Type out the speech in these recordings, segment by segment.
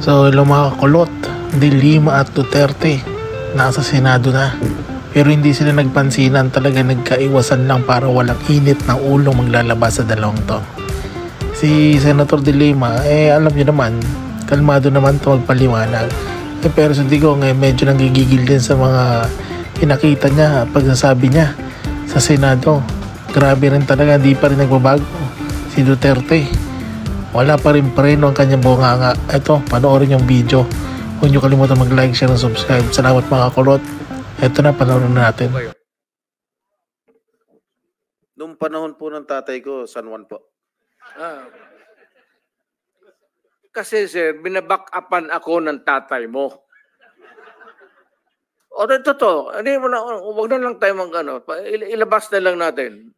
So, hello mga kakulot, De Lima at Duterte nasa Senado na. Pero hindi sila nagpansinan, talaga nagkaiwasan lang para walang init ng ulo maglalabas sa dalawang to. Si Senator De Lima, alam nyo naman, kalmado naman to magpaliwanag. Pero sa Digong, medyo nanggigigil din sa mga pinakita niya, pagsasabi niya sa Senado. Grabe rin talaga, di pa rin nagbabago si Duterte. Wala pa rin preno ang kanyang bunganga. Ito, panoorin yung video. Huwag nyo kalimutan mag-like, share, and subscribe. Salamat mga kulot. Ito na, panoorin natin. Noong panahon po ng tatay ko, San Juan po. Kasi sir, binaback upan ako ng tatay mo. O totoo, wag na lang tayo ilabas na lang natin.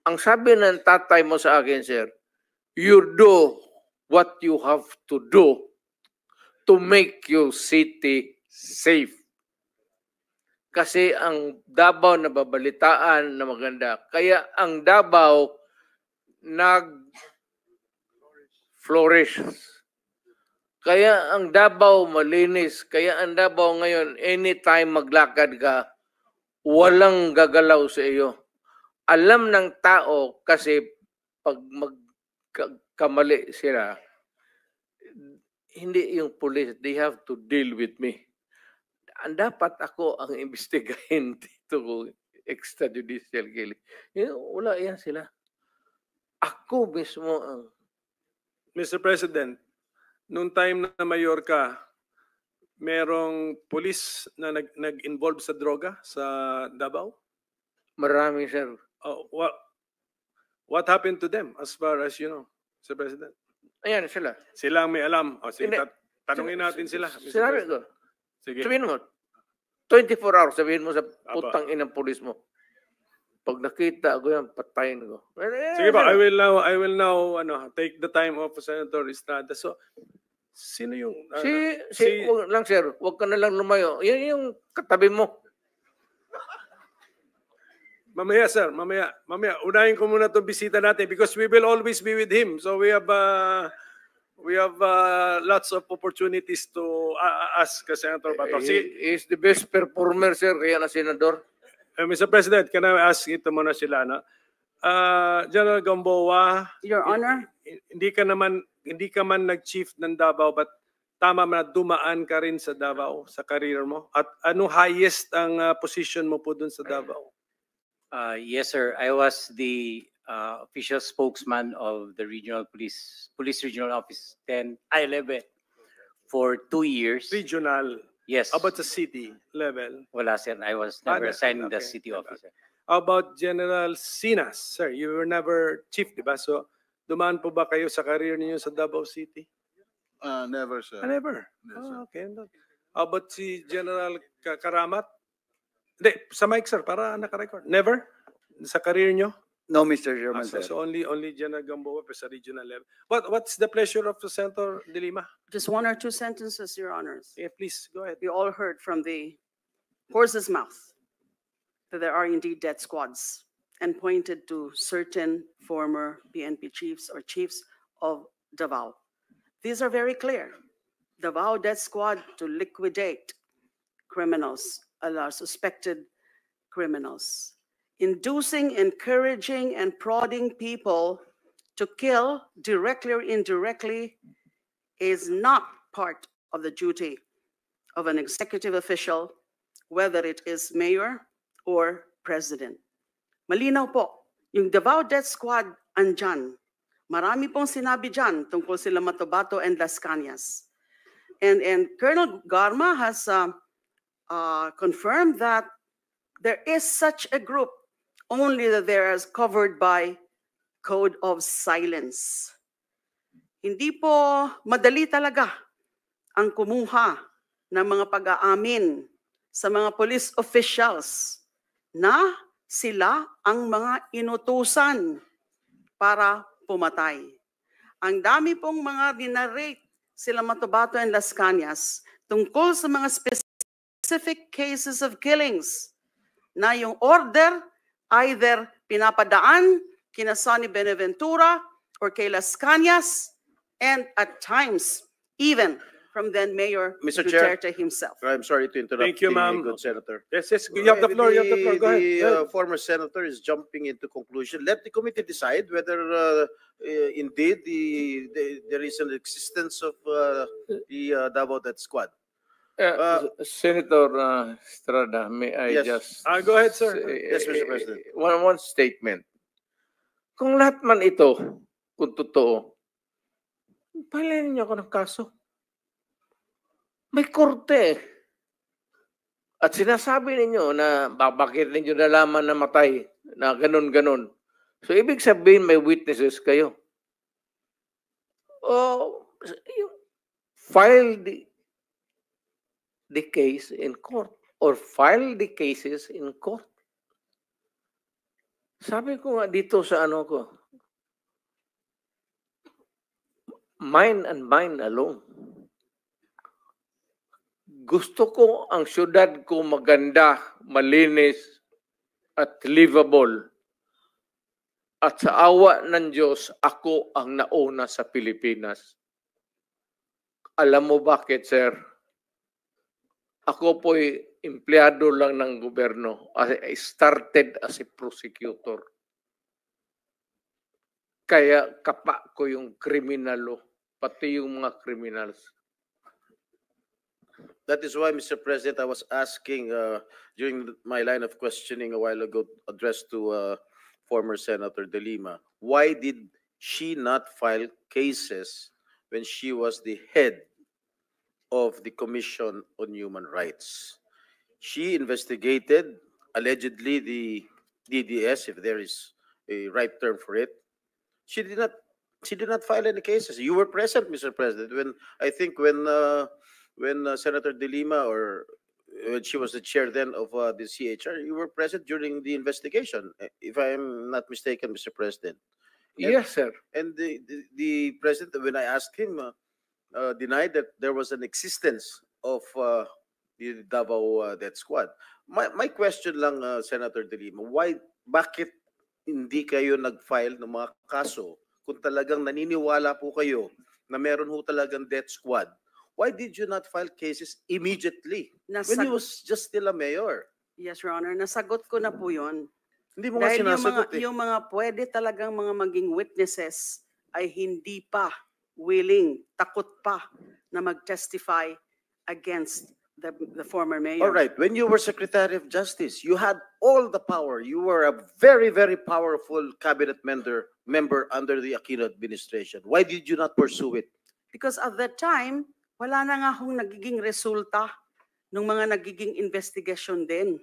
Ang sabi ng tatay mo sa akin, sir, you do what you have to do to make your city safe. Kasi ang Davao nababalitaan na maganda. Kaya ang Davao nag-flourish. Kaya ang Davao malinis. Kaya ang Davao ngayon, anytime maglakad ka, walang gagalaw sa iyo. Alam ng tao kasi pag kamali sila, hindi yung police, they have to deal with me. Dapat ako ang imbestigahin dito kung extrajudicial killing. Wala yan sila. Ako mismo ang... Mr. President, noong time na mayor ka, merong police na nag-involve sa droga sa Davao? Marami, sir. What happened to them as far as you know, Mr. President? Ayan sila. Sila ang may alam. Sige, tanungin natin sila. Sinabi ko. Sige. Sabihin mo, 24 hours, sabihin mo sa putang inang pulis mo. Pag nakita ko yan, patayin ko. Sige ba, I will now take the time of Senator Estrada. So, sino yung... wag lang, sir. Wag ka na lang lumayo. Yan yung katabi mo. Mamaya, sir. Mamaya. Unahin ko muna itong bisita natin because we will always be with him. So, we have lots of opportunities to ask Senator Bato. He is the best performer, sir, kaya na senador. Mr. President, can I ask ito muna sila, no? General Gamboa, Your Honor, hindi ka man nag-chief ng Davao, but tama na dumaan ka rin sa Davao sa career mo? At anong highest ang position mo po dun sa Davao? Yes, sir. I was the official spokesman of the regional police regional office 11 for 2 years. Regional. Yes. How about the city level? Wala, sir. I was never assigned the city officer. How about General Sinas? Sir, you were never chief, di ba? So, dumaan po ba kayo sa career niyo sa Davao City? Never, sir. Never? Yes, sir. Okay. How about si General Karamat? Hindi, sa mic, sir, para naka-record. Never? Sa career niyo? No, Mr. Chairman, sir. So only General Gamboa sa regional level. What's the pleasure of Senator De Lima? just one or two sentences, Your Honors. Yeah, please, go ahead. We all heard from the horse's mouth that there are indeed death squads and pointed to certain former PNP chiefs or chiefs of Davao. These are very clear. Davao death squad to liquidate criminals, suspected criminals. Inducing, encouraging, and prodding people to kill directly or indirectly is not part of the duty of an executive official, whether it is mayor or president. Malinaw po, yung Davao Death Squad andyan. Marami pong sinabi dyan tungkol sila Matabato and Las Cañas. And Colonel Garma has confirmed that there is such a group, only that they are covered by code of silence. Hindi po madali talaga ang kumuha ng mga pag-aamin sa mga police officials na sila ang mga inutusan para pumatay. Ang dami pong mga dinarrate sila Matabato and Las Cañas tungkol sa mga specific cases of killings na yung order either pinapadaan kina Sonny Benaventura or kay Las Cañas, and at times even from then Mayor Mr. Chair. Duterte himself. I'm sorry to interrupt Thank you, the ma'am. good senator. Yes, yes, you have the floor, you have the floor, go ahead. The Go ahead. former senator is jumping into conclusion. Let the committee decide whether indeed there is an existence of the Davao Death Squad. Senator Estrada, may I Yes. just Go ahead, sir. Yes, Mr. President. One statement. Kung lahat man ito, kung totoo, palayan niyo ako ng kaso. May korte. At sinasabi ninyo na bakit ninyo nalaman na matay, na ganun-ganun. So, ibig sabihin may witnesses kayo. O, file the case in court or file the cases in court. Sabi ko nga dito sa ano ko, mine and mine alone. Gusto ko ang syudad ko maganda, malinis, at livable. At sa awa ng Diyos, ako ang nauna sa Pilipinas. Alam mo bakit, sir? Ako po'y empleyado lang ng gobyerno. I started as a prosecutor. Kaya kapa ko yung kriminalo, pati yung mga criminals. That is why, Mr. President, I was asking during my line of questioning a while ago, addressed to former Senator De Lima, why did she not file cases when she was the head of the Commission on Human Rights? She investigated, allegedly, the DDS, if there is a right term for it. She did not file any cases. You were present, Mr. President, when I think when Senator De Lima, or when she was the chair then of the CHR, you were present during the investigation, if I am not mistaken, Mr. President. Yes, sir. And the president, when I asked him, denied that there was an existence of the Davao Death Squad. My question lang, Senator De Lima, bakit hindi kayo nag-file ng mga kaso kung talagang naniniwala po kayo na meron ho talagang death squad? Why did you not file cases immediately when he was just still a mayor? Yes, Your Honor, nasagot ko na po yun. Hindi mo nga Dahil sinasagot eh. yung mga pwede talagang mga maging witnesses ay hindi pa willing, takot pa na mag-testify against the former mayor. All right, when you were Secretary of Justice, you had all the power. You were a very, very powerful cabinet member under the Aquino administration. Why did you not pursue it? Because at that time, wala na nga hong nagiging resulta ng mga nagiging investigation din.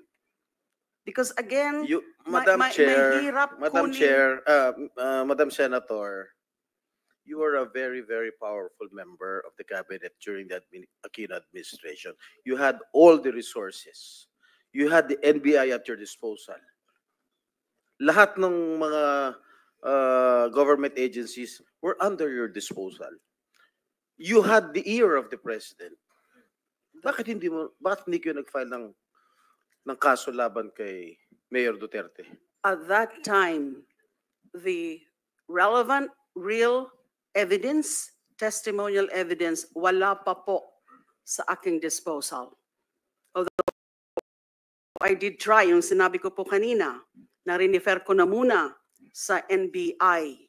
Because again, Madam mahirap Madam kunin- Chair, Madam Senator, you were a very, very powerful member of the cabinet during the Aquino administration. You had all the resources. You had the NBI at your disposal. Lahat ng mga government agencies were under your disposal. You had the ear of the president. Bakit hindi kayo nag-file ng kaso laban kay Mayor Duterte? At that time, the relevant, real evidence, testimonial evidence, wala pa po sa aking disposal. Although I did try, yung sinabi ko po kanina, na rinifer ko na muna sa NBI.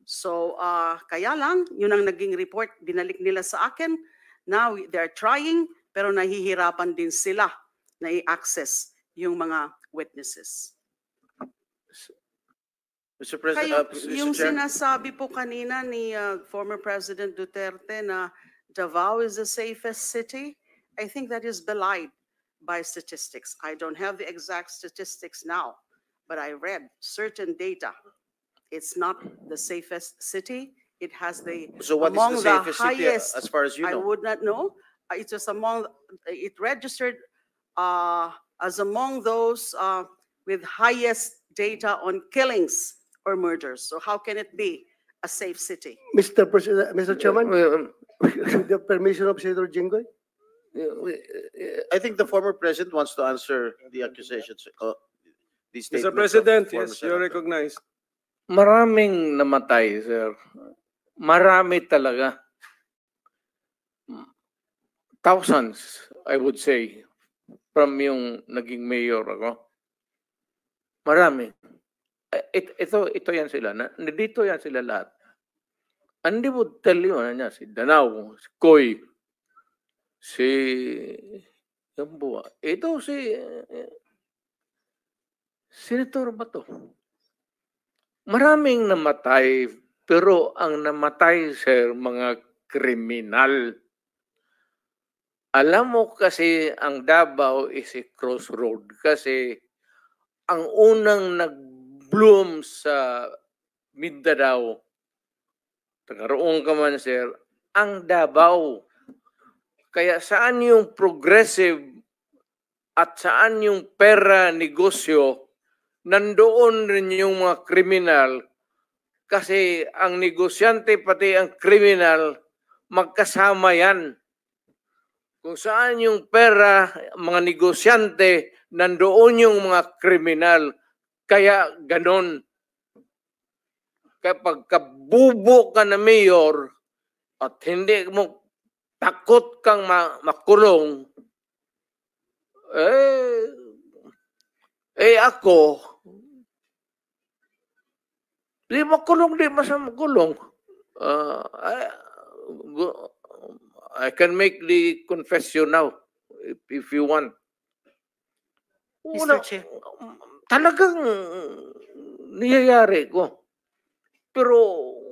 So, kaya lang, yun ang naging report, binalik nila sa akin. Now, they're trying, pero nahihirapan din sila na i-access yung mga witnesses. Mr. President, Kayo, yung Mr. Chair, sinasabi po kanina ni former President Duterte na Davao is the safest city, I think that is belied by statistics. I don't have the exact statistics now, but I read certain data. It's not the safest city. It has so what is among the safest city highest, as far as you I know? would not know. It was it registered as among those with highest data on killings or murders. So how can it be a safe city? Mr. President, Mr. Chairman, with the permission of Senator Jinggoy. I think the former president wants to answer the accusations. These Mr. statements of President, former yes, you're senator. recognized. Maraming namatay, sir. Marami talaga. thousands, I would say, from yung naging mayor ako. Marami. Ito yan sila. Dito yan sila lahat. And they would tell you, si Danao, si Koy, si Gamboa. Ito si Senator Bato. Maraming namatay, pero ang namatay, sir, mga kriminal. Alam mo kasi ang Davao is a crossroad kasi ang unang nag-bloom sa Mindanao, tagaroon ka man, sir, ang Davao. Kaya saan yung progressive at saan yung pera negosyo, nandoon rin yung mga kriminal kasi ang negosyante pati ang kriminal magkasama yan. Kung saan yung pera, mga negosyante, nandoon yung mga kriminal. Kaya ganon. Kapag kabubo ka na mayor at hindi mo takot kang makulong, ako, di makulong, di makulong. I can make the confession now if you want. Mr. Chair. Talagang niyayari ko. Pero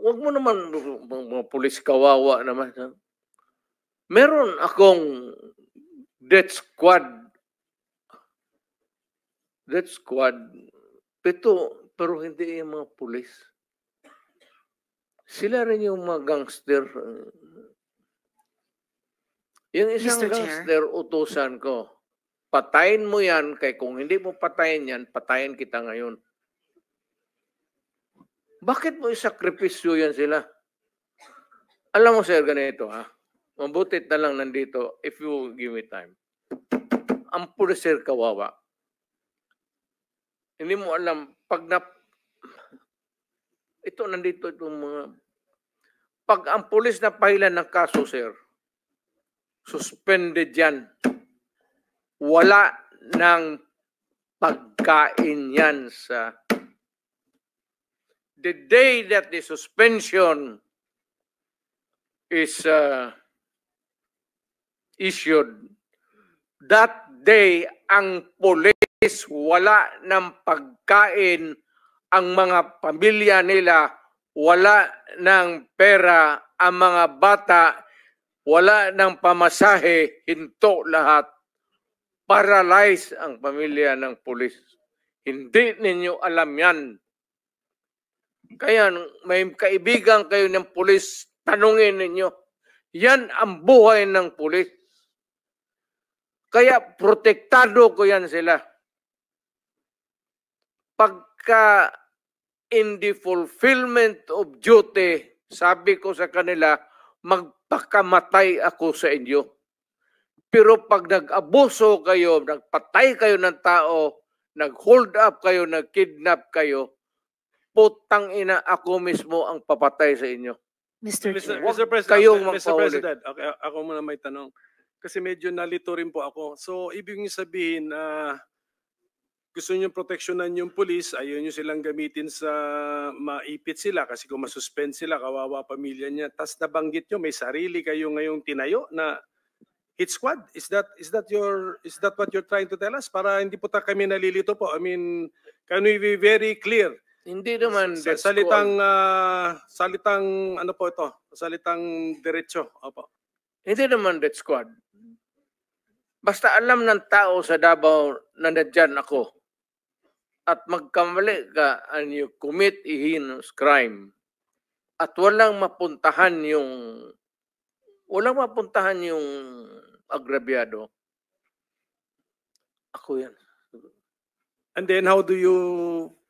wag mo naman mga pulis kawawa naman. Meron akong death squad. Pero hindi yung mga pulis. Sila rin yung mga gangster. Yung isang Mr. Chair. gangster, utusan ko. Patayin mo yan, kaya kung hindi mo patayin yan, patayin kita ngayon. Bakit mo isakripisyo yan sila? Alam mo, sir, ganito, ha? Mabutit na lang nandito if you give me time. Ang pulis, sir, kawawa. Hindi mo alam, ito, nandito itong mga... Pag ang pulis na pahilan ng kaso, sir, suspended yan. Wala ng pagkain yan sa... The day that the suspension is issued, that day, ang police wala ng pagkain, ang mga pamilya nila wala ng pera, ang mga bata wala ng pamasahe, hinto lahat. Paralyze ang pamilya ng pulis. Hindi ninyo alam yan. Kaya may kaibigan kayo ng pulis, tanungin ninyo. Yan ang buhay ng pulis. Kaya protektado ko yan sila. Pagka in the fulfillment of duty, sabi ko sa kanila, magpakamatay ako sa inyo. Pero pag nag-abuso kayo, nagpatay kayo ng tao, nag-hold up kayo, nag-kidnap kayo, putang ina, ako mismo ang papatay sa inyo. Mr. Chair. Mr. President, kayong Mr. magpahuli. President, okay, ako muna may tanong. Kasi medyo nalito rin po ako. So, ibig niyo sabihin, gusto niyo proteksyonan yung police, ayaw niyo silang gamitin sa maipit sila kasi kung masuspend sila, kawawa pamilya niya. Tapos nabanggit niyo, may sarili kayo ngayong tinayo na hit squad. Is that what you're trying to tell us? Para hindi po kami nalilito po. I mean, can we be very clear? Hindi naman death Salitang squad. salitang ano po ito? Salitang diretso. Opo. Hindi naman death squad. Basta alam ng tao sa Davao na nandyan ako at magkamali ka and you commit a heinous crime at walang mapuntahan yung agrabyado, ako yan. And then how do you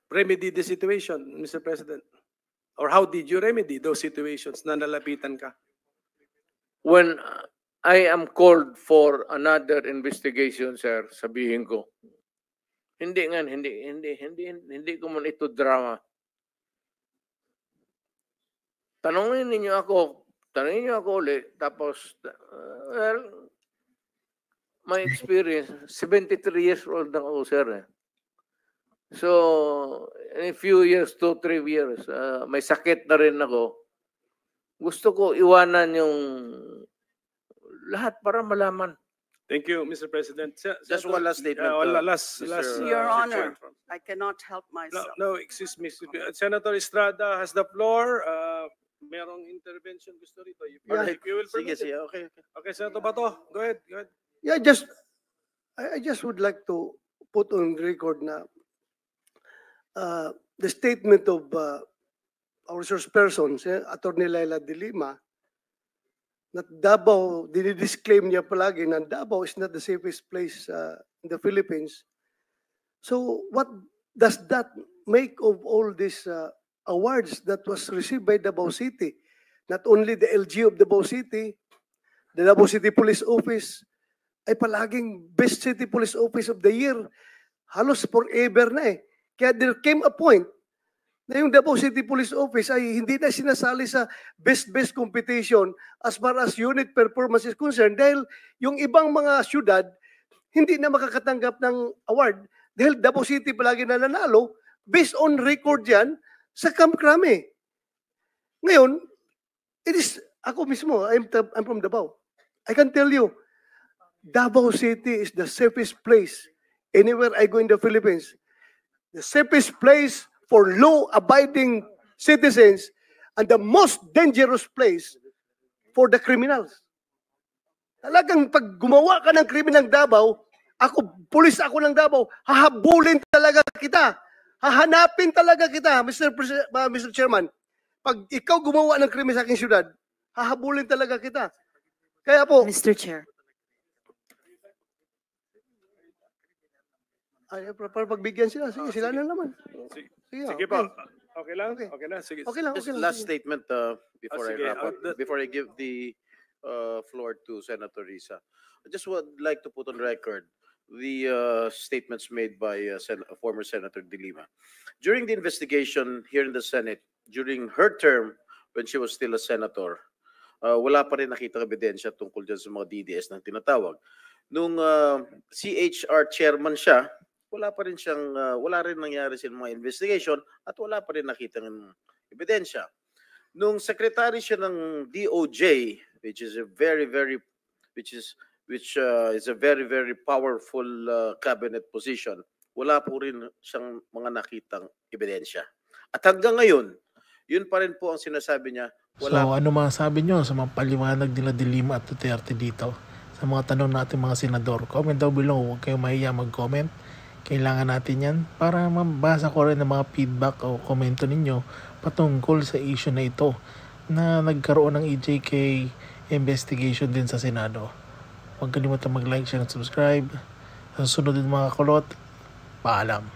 remedy the situation, Mr. President? Or how did you remedy those situations na nalapitan ka? When I am called for another investigation, sir, sabihin ko, hindi ko man ito drama. Tanungin niyo ako ulit, tapos, well, my experience, 73 years old na ako, sir. Eh. So, in a few years, 2-3 years, may sakit na rin ako. Gusto ko iwanan yung lahat para malaman. Thank you, Mr. President. Just one last statement. Last. Your Mr. Honor, Chair. I cannot help myself. No, excuse me. Senator Estrada has the floor. Merong intervention gusto rito. If you will Sige, permit it. sige, okay. Okay, Senator Bato, go ahead. Yeah, I just would like to put on record na the statement of our resource person, Attorney Laila de Lima, that Davao, dinidisclaim niya palagi na Davao is not the safest place in the Philippines. So what does that make of all these awards that was received by Davao City? Not only the LG of Davao City, the Davao City Police Office, ay palaging Best City Police Office of the Year. Halos forever na eh. Kaya there came a point na yung Davao City Police Office ay hindi na sinasali sa best competition as far as unit performance is concerned dahil yung ibang mga syudad hindi na makakatanggap ng award dahil Davao City palagi na nanalo based on record yan sa Camp Crame. Ngayon, it is, ako mismo, I'm from Davao. I can tell you, Davao City is the safest place anywhere I go in the Philippines. The safest place for law-abiding citizens and the most dangerous place for the criminals. Talagang pag gumawa ka ng krimen ng Davao, pulis ako ng Davao, hahabulin talaga kita. Hahanapin talaga kita, Mr. Chairman. Pag ikaw gumawa ng krimen sa aking syudad, hahabulin talaga kita. Kaya po, Mr. Chair. ay, para pagbigyan sila, sige, sila na naman. Sige okay. po. Okay lang? Okay. Okay na, sige. Okay lang, Just okay lang. last statement before I sige. wrap up, before I give the floor to Senator Risa. I just would like to put on record the statements made by former Senator De Lima. During the investigation here in the Senate, during her term when she was still a senator, wala pa rin nakitang ebidensya tungkol dyan sa mga DDS na tinatawag. Nung CHR chairman siya, wala rin nangyari sa mga investigation at wala pa rin nakitang ebidensya. Nung secretary siya ng DOJ, which is a very very powerful cabinet position, wala po rin siyang mga nakitang ebidensya. At hanggang ngayon, yun pa rin po ang sinasabi niya. Wala. So ano masasabi nyo sa mga paliwanag nila De Lima at Duterte dito? Sa mga tanong natin mga senador, comment daw below. Huwag kayong mahiya mag-comment. Kailangan natin yan para mabasa ko rin ng mga feedback o komento ninyo patungkol sa issue na ito na nagkaroon ng EJK investigation din sa Senado. Huwag kalimutan mag-like, share, and subscribe. Sa susunod din mga kulot, paalam.